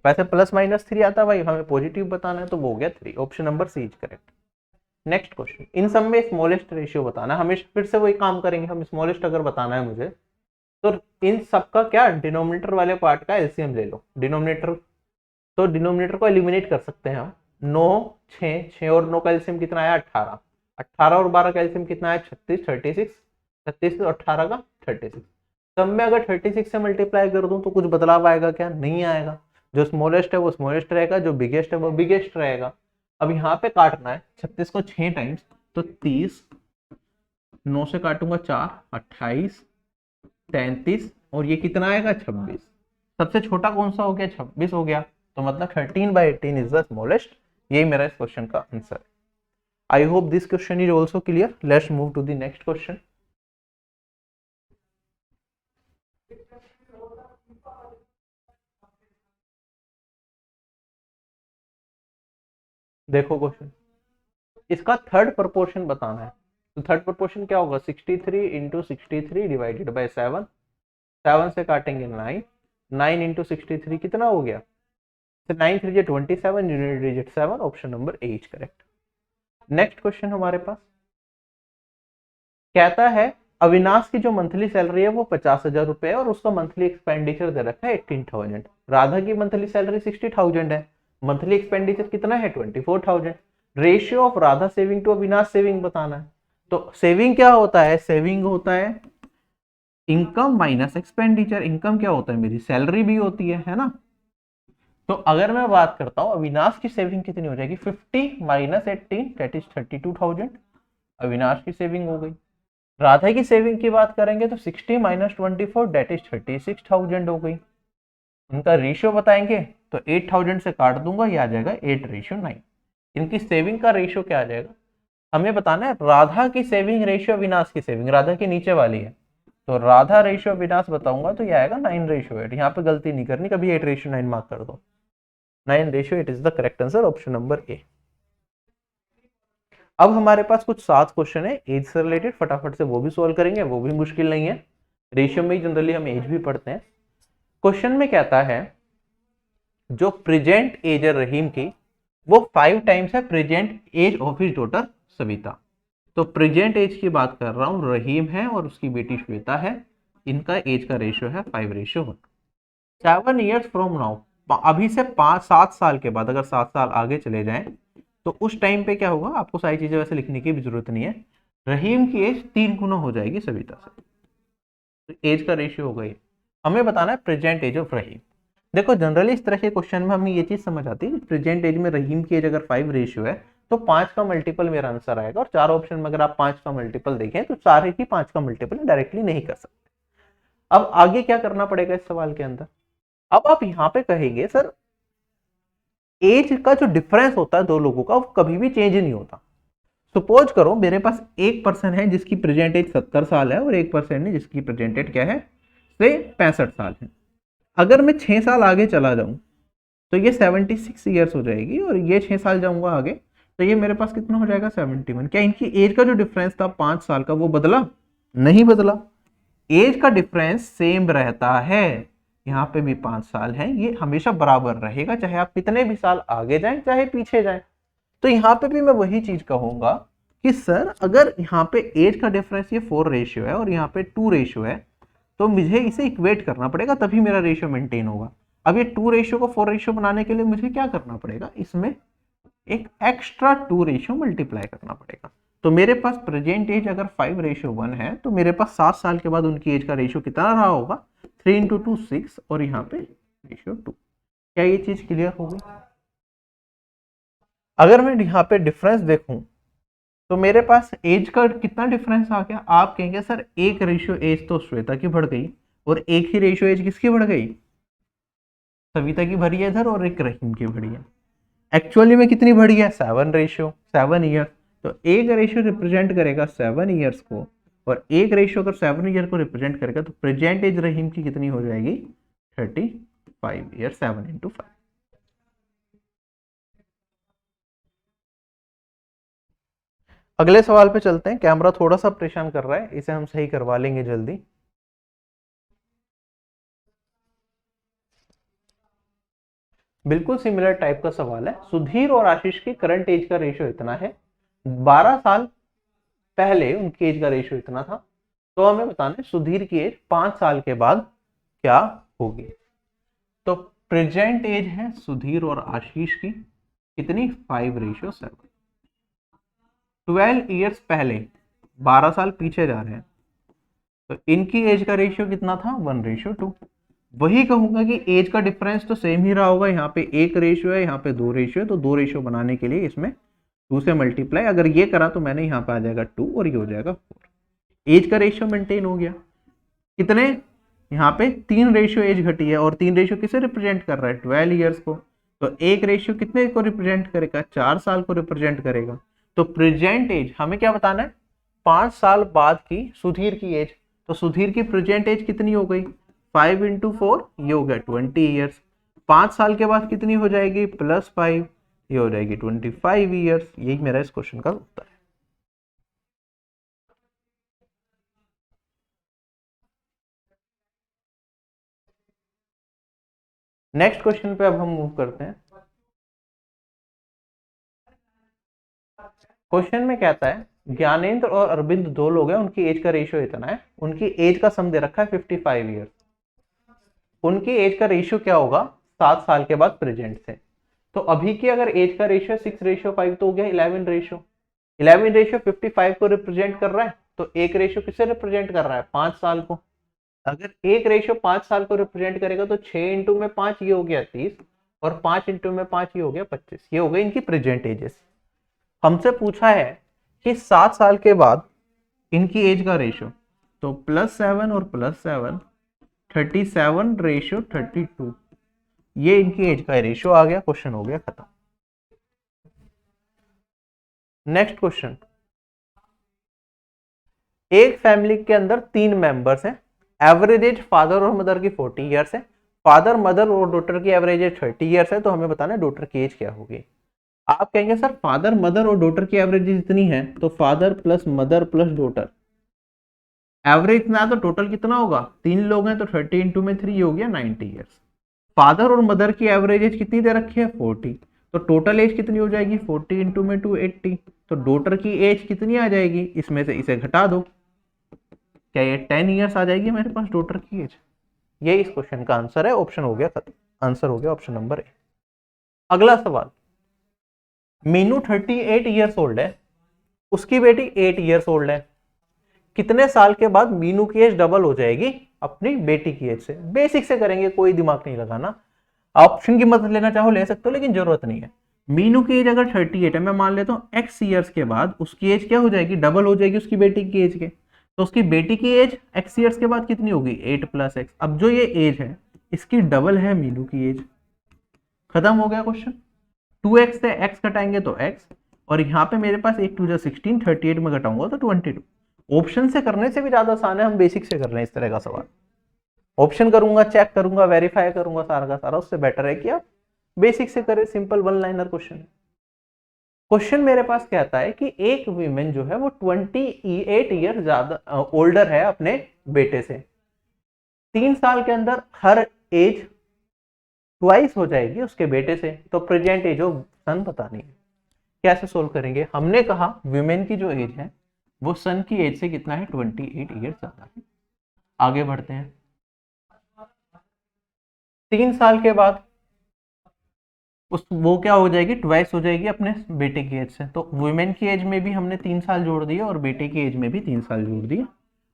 वैसे +-3 आता है भाई, हमें पॉजिटिव बताना है तो वो हो गया 3। Option number C is correct. Next question, इन सब में स्मॉलेस्ट रेशियो बताना है। हमें फिर से वही काम करेंगे, हम स्मॉलेस्ट अगर बताना है मुझे तो इन सब का क्या डिनोमिनेटर वाले पार्ट का एलसीएम ले लो। डिनोमिनेटर, तो डिनोमिनेटर को एलिमिनेट कर सकते हैं हम। 9 6 6 और 9 का एलसीएम कितना आया? 18। 18 और 12 का एलसीएम कितना है 36, 36, 36 और 18 का 36। सब में अगर 36 से मल्टीप्लाई कर दूं तो कुछ बदलाव आएगा क्या? नहीं आएगा। जो स्मॉलेस्ट है वो स्मॉलेस्ट रहेगा, जो बिगेस्ट है वो बिगेस्ट रहेगा। अब यहाँ पे काटना है 36 को 6 टाइम्स, तो 30, 9 से काटूंगा 4, 28, 33 और ये कितना आएगा 26। सबसे छोटा कौन सा हो गया? 26 हो गया। तो मतलब 13/18 इज द स्मॉलेस्ट। यही मेरा इस क्वेश्चन का आंसर है। I hope this question is also clear. Let's move to the next question. देखो क्वेश्चन, इसका थर्ड प्रोपोर्शन बताना है। तो थर्ड प्रोपोर्शन क्या होगा? 63 इंटू 63 डिवाइडेड बाई 7, 7 से काटेंगे 9, 9 इंटू 63 कितना हो गया? 9 3 27, unit digit 7, option number A is correct. Next question हमारे पास कहता है अविनाश की जो मंथली सैलरी है वो 50,000 रुपए है और उसका मंथली एक्सपेंडिचर दे रखा है 18,000। राधा की मंथली सैलरी 60,000 है, मंथली एक्सपेंडिचर कितना है 24,000। Ratio of Radha saving to Avinash saving बताना है। तो सेविंग क्या होता है? सेविंग होता है इनकम माइनस एक्सपेंडिचर। इनकम क्या होता है? मेरी सैलरी भी होती है ना। तो अगर मैं बात करता हूं अविनाश की सेविंग कितनी हो जाएगी? 50 माइनस 18 दैट इज 32,000। अविनाश की सेविंग हो गई। राधा की सेविंग की बात करेंगे तो 60 माइनस 24 दैट इज 36,000 हो गई। उनका रेशियो बताएंगे तो 8,000 से काट दूंगा, ये आ जाएगा 8:9। इनकी सेविंग का रेशियो क्या आ जाएगा? हमें बताना है राधा की सेविंग रेशियो अविनाश की सेविंग। राधा की नीचे वाली है तो राधा रेशियो अविनाश बताऊंगा तो ये आएगा 9:8। यहाँ पे गलती नहीं करनी, कभी 8:9 मार्क कर दो। 9:8 is the correct answer, option number A. अब हमारे पास कुछ 7 क्वेश्चन है एज से रिलेटेड, फटाफट से वो भी सॉल्व करेंगे, वो भी मुश्किल नहीं है। रेशियो में ही जनरली हम एज भी पढ़ते हैं। क्वेश्चन में कहता है जो प्रेजेंट एज है रहीम की वो 5 टाइम्स है present age of his daughter Savita. तो प्रेजेंट एज की बात कर रहा हूं, रहीम है और उसकी बेटी श्वेता है। इनका एज का रेशियो है 5:1। 7 ईयर्स फ्रॉम नाउ, अभी से 7 साल के बाद, अगर 7 साल आगे चले जाएं तो उस टाइम पे क्या होगा? आपको सारी चीजें वैसे लिखने की भी जरूरत नहीं है। रहीम की एज 3 गुना हो जाएगी सविता से। तो एज का रेशियो हो गई। हमें बताना है प्रेजेंट एज ऑफ रहीम। देखो जनरली इस तरह के क्वेश्चन में हमें ये चीज समझ आती है, प्रेजेंट एज में रहीम की एज अगर 5 रेशियो है तो 5 का मल्टीपल मेरा आंसर आएगा। और 4 ऑप्शन में अगर आप 5 का मल्टीपल देखें तो सारे ही 5 का मल्टीपल डायरेक्टली नहीं कर सकते। अब आगे क्या करना पड़ेगा इस सवाल के अंदर? अब आप यहाँ पे कहेंगे सर एज का जो डिफरेंस होता है दो लोगों का वो कभी भी चेंज नहीं होता। सपोज करो मेरे पास एक पर्सन है जिसकी प्रेजेंट एज 70 साल है और एक पर्सन है जिसकी प्रेजेंट एज क्या है से 65 साल है। अगर मैं 6 साल आगे चला जाऊं तो ये 76 ईयर्स हो जाएगी और ये 6 साल जाऊंगा आगे तो ये मेरे पास कितना हो जाएगा 71। क्या इनकी एज का जो डिफरेंस था 5 साल का वो बदला? नहीं बदला। एज का डिफरेंस सेम रहता है। यहाँ पे भी 5 साल है, ये हमेशा बराबर रहेगा चाहे आप कितने भी साल आगे जाएं चाहे पीछे जाएं। तो यहाँ पे भी मैं वही चीज कहूंगा कि सर अगर यहाँ पे एज का डिफरेंस ये 4 रेशियो है और यहाँ पे 2 रेशियो है तो मुझे इसे इक्वेट करना पड़ेगा तभी मेरा रेशियो मेंटेन होगा। अब ये 2 रेशियो को 4 रेशियो बनाने के लिए मुझे क्या करना पड़ेगा? इसमें एक एक्स्ट्रा 2 रेशियो मल्टीप्लाई करना पड़ेगा। तो मेरे पास प्रेजेंट एज अगर 5:1 है तो मेरे पास 7 साल के बाद उनकी एज का रेशियो कितना रहा होगा? 3 × 2 6 और यहाँ पे रेशियो 2। क्या ये चीज क्लियर हो गई? अगर मैं यहाँ पे डिफरेंस देखूं तो मेरे पास एज का कितना डिफरेंस आ गया? आप कहेंगे सर एक रेशियो एज तो श्वेता की बढ़ गई और एक ही रेशियो एज किसकी बढ़ गई? सविता की बढ़ी है इधर और एक रहीम की बढ़ी है। एक्चुअली में कितनी बढ़ी है? 7 ईयर। तो एक रेशियो रिप्रेजेंट करेगा 7 ईयर्स को और एक रेशियो अगर 7 ईयर को रिप्रेजेंट करेगा तो प्रेजेंट एज रहीम की कितनी हो जाएगी? 35 ईयर। 7 × 5। अगले सवाल पे चलते हैं। कैमरा थोड़ा सा परेशान कर रहा है, इसे हम सही करवा लेंगे जल्दी। बिल्कुल सिमिलर टाइप का सवाल है। सुधीर और आशीष की करंट एज का रेशियो इतना है, 12 साल पहले उनकी एज का रेशियो इतना था। तो हमें बताना है सुधीर की एज 5 साल के बाद क्या होगी। तो प्रेजेंट एज है सुधीर और आशीष की कितनी? 5:7। 12 ईयर्स पहले, 12 साल पीछे जा रहे हैं, तो इनकी एज का रेशियो कितना था, 1:2। वही कहूंगा कि एज का डिफरेंस तो सेम ही रहा होगा, यहाँ पे 1 रेशियो है, यहाँ पे 2 रेशियो है, तो 2 रेशियो बनाने के लिए इसमें 2 से मल्टीप्लाई अगर ये करा तो मैंने यहाँ पे आ जाएगा 2 और ये हो जाएगा 4। एज का रेशियो मेंटेन हो गया। कितने, यहाँ पे 3 रेशियो एज घटी है, और 3 रेशियो किसे रिप्रेजेंट कर रहा है, 12 ईयर्स को। तो 1 रेशियो कितने को रिप्रेजेंट करेगा, 4 साल को रिप्रेजेंट करेगा। तो प्रेजेंट एज हमें क्या बताना है, 5 साल बाद की सुधीर की एज। तो सुधीर की प्रेजेंट एज कितनी हो गई, 5 × 4 ये हो गया 20 ईयर्स। 5 साल के बाद कितनी हो जाएगी, +5 ये हो जाएगी 25 ईयर्स। यही मेरा इस क्वेश्चन का उत्तर है। नेक्स्ट क्वेश्चन पे अब हम मूव करते हैं। क्वेश्चन में कहता है ज्ञानेंद्र और अरविंद 2 लोग हैं, उनकी एज का रेशियो इतना है, उनकी एज का सम दे रखा है 55 ईयर्स। उनकी एज का रेशियो क्या होगा 7 साल के बाद प्रेजेंट से। तो अभी की अगर एज का रेशियो 6:5 तो हो गया 11 रेशियो। 11 रेशियो 55 को रिप्रेजेंट कर रहा है, तो एक रेशियो किसे रिप्रेजेंट कर रहा है, 5 साल को। अगर एक रेशियो 5 साल को रिप्रेजेंट करेगा तो 6 × 5 ये हो गया 30, और 5 × 5 ये हो गया 25। ये हो गई इनकी प्रेजेंट एजेस। हमसे पूछा है कि 7 साल के बाद इनकी एज का रेशियो, तो +7 और +7 37:32, ये इनकी एज का रेशियो आ गया। क्वेश्चन हो गया खत्म। नेक्स्ट क्वेश्चन, एक फैमिली के अंदर 3 मेंबर्स हैं, एवरेज एज फादर और मदर की 40 ईयर्स है, फादर मदर और डॉटर की एवरेज एज 30 ईयर्स है। तो हमें बताना है डॉटर की एज क्या होगी। आप कहेंगे सर फादर मदर और डॉटर की एवरेज इतनी है, तो father plus mother plus daughter average इतना है, तो टोटल कितना होगा, 3 लोग हैं तो 30 × 3 हो गया 90 ईयर्स। फादर और मदर की एवरेज एज कितनी दे रखी है, 40, तो टोटल एज कितनी हो जाएगी, 40 × 2 80। तो डॉटर की एज कितनी आ जाएगी, इसमें से इसे घटा दो, क्या ये 10 ईयर्स आ जाएगी मेरे पास डॉटर की एज। ये इस क्वेश्चन का आंसर है। ऑप्शन हो गया खत्म, आंसर हो गया ऑप्शन नंबर ए। अगला सवाल, मीनू 38 ईयर्स ओल्ड है, उसकी बेटी 8 ईयर्स ओल्ड है। कितने साल के बाद मीनू की एज डबल हो जाएगी अपनी बेटी की एज से। बेसिक से करेंगे, कोई दिमाग नहीं लगाना। ऑप्शन की मदद लेना चाहो ले सकते हो, लेकिन जरूरत नहीं है। मीनू की एज अगर 38 है, मैं मान लेता हूँ x ईयर्स के बाद उसकी एज क्या हो जाएगी, डबल हो जाएगी उसकी बेटी की एज के। तो उसकी बेटी की एज x ईयर्स के बाद कितनी होगी, 8 + x। अब जो ये एज है इसकी डबल है मीनू की एज। खत्म हो गया क्वेश्चन। 2x से x घटाएंगे तो x, और यहाँ पे मेरे पास 8 × 2 = 16, 38 में घटाऊंगा तो 22। ऑप्शन से करने से भी ज्यादा आसान है, हम बेसिक से कर रहे हैं इस तरह का सवाल। ऑप्शन करूंगा, चेक करूंगा, वेरीफाई करूंगा सारा का सारा, उससे बेटर है कि आप बेसिक से करें। सिंपल 1 लाइनर क्वेश्चन है। क्वेश्चन मेरे पास कहता है कि एक वीमेन जो है वो 28 ईयर ज्यादा ओल्डर है अपने बेटे से। 3 साल के अंदर हर एज ट्वाइस हो जाएगी उसके बेटे से, तो प्रेजेंट एज ऑफ सन बतानी है। कैसे सोल्व करेंगे, हमने कहा वीमेन की जो एज है वो सन की एज से कितना है, 28 ईयर ज्यादा है। आगे बढ़ते हैं। 3 साल के बाद वो क्या हो जाएगी, ट्वाइस हो जाएगी अपने बेटे की एज से। तो वुमेन की एज में भी हमने 3 साल जोड़ दिए और बेटे की एज में भी 3 साल जोड़ दिए।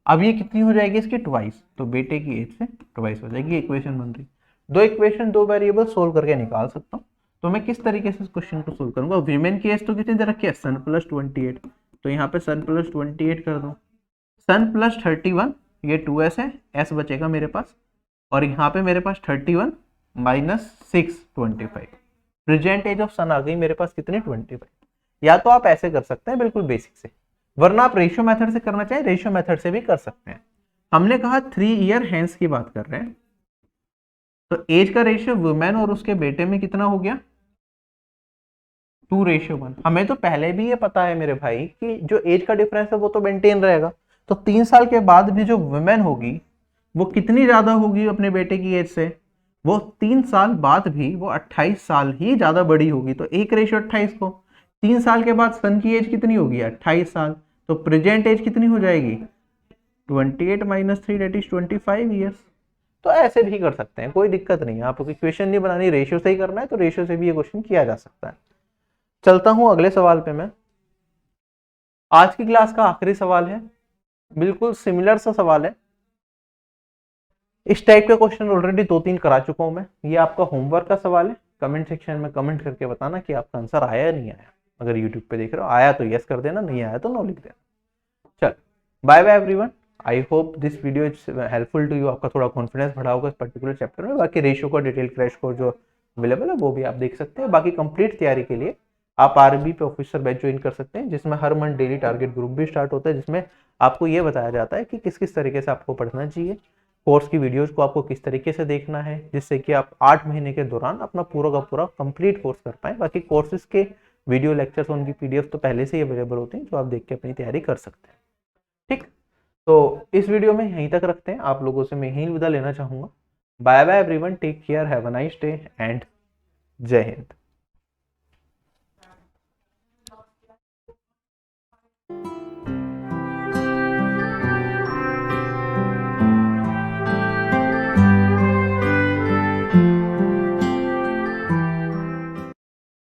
अब ये कितनी हो जाएगी इसकी, ट्वाइस। तो बेटे की एज से ट्वाइस हो जाएगी। इक्वेशन बन रही, 2 इक्वेशन 2 वेरिएबल सोल्व करके निकाल सकता हूँ। तो मैं किस तरीके से इस क्वेश्चन को सोल्व करूंगा, वीमेन की एज तो कितनी दे रखी है, सन +28, तो यहाँ पे सन +28 कर दो। सन +31 ये 2s है, s बचेगा मेरे पास, और यहाँ पे मेरे पास 31 - 6 25। प्रेजेंट एज ऑफ सन आ गई मेरे पास कितनी, 25। या तो आप ऐसे कर सकते हैं बिल्कुल बेसिक से, वरना आप रेशियो मेथड से करना चाहें रेशियो मेथड से भी कर सकते हैं। हमने कहा 3 ईयर हैंस की बात कर रहे हैं, तो एज का रेशियो वुमेन और उसके बेटे में कितना हो गया, 2:1। हमें तो पहले भी ये पता है मेरे भाई कि जो एज का डिफरेंस है वो तो मेंटेन रहेगा। तो 3 साल के बाद भी जो वुमेन होगी वो कितनी ज्यादा होगी अपने बेटे की एज से, वो 3 साल बाद भी वो 28 साल ही ज्यादा बड़ी होगी। तो 1:28 को 3 साल के बाद सन की एज कितनी होगी, 28 साल। तो प्रेजेंट एज कितनी हो जाएगी, 28 - 3 दैट इज 25 ईयर्स। तो ऐसे भी कर सकते हैं, कोई दिक्कत नहीं है। आपको इक्वेशन नहीं बनानी, रेशियो से ही करना है तो रेशियो से भी ये क्वेश्चन किया जा सकता है। चलता हूं अगले सवाल पे मैं। आज की क्लास का आखिरी सवाल है, बिल्कुल सिमिलर सा सवाल है। इस टाइप के क्वेश्चन ऑलरेडी 2-3 करा चुका हूं मैं। ये आपका होमवर्क का सवाल है। कमेंट सेक्शन में कमेंट करके बताना कि आपका आंसर आया या नहीं आया। अगर यूट्यूब पे देख रहे हो, आया तो यस कर देना, नहीं आया तो नो लिख देना। चल, bye bye everyone. I hope this video is helpful to you. आपका थोड़ा कॉन्फिडेंस बढ़ा होगा इस पर्टिकुलर चैप्टर में। बाकी रेशियो का डिटेल क्रैश कोर्स जो अवेलेबल है वो भी आप देख सकते हैं। बाकी कंप्लीट तैयारी के लिए आप आरबी पे ऑफिसर बैच ज्वाइन कर सकते हैं, जिसमें हर मंथ डेली टारगेट ग्रुप भी स्टार्ट होता है, जिसमें आपको ये बताया जाता है कि किस किस तरीके से आपको पढ़ना चाहिए, कोर्स की वीडियोस को आपको किस तरीके से देखना है, जिससे कि आप 8 महीने के दौरान अपना पूरा का पूरा कंप्लीट कोर्स कर पाए। बाकी कोर्सेज के वीडियो लेक्चर्स, उनकी पीडीएफ तो पहले से ही अवेलेबल होते हैं, जो आप देख के अपनी तैयारी कर सकते हैं। ठीक, तो इस वीडियो में यहीं तक रखते हैं। आप लोगों से मैं यहीं विदा लेना चाहूंगा। Bye bye everyone, take care, have a nice day and जय हिंद।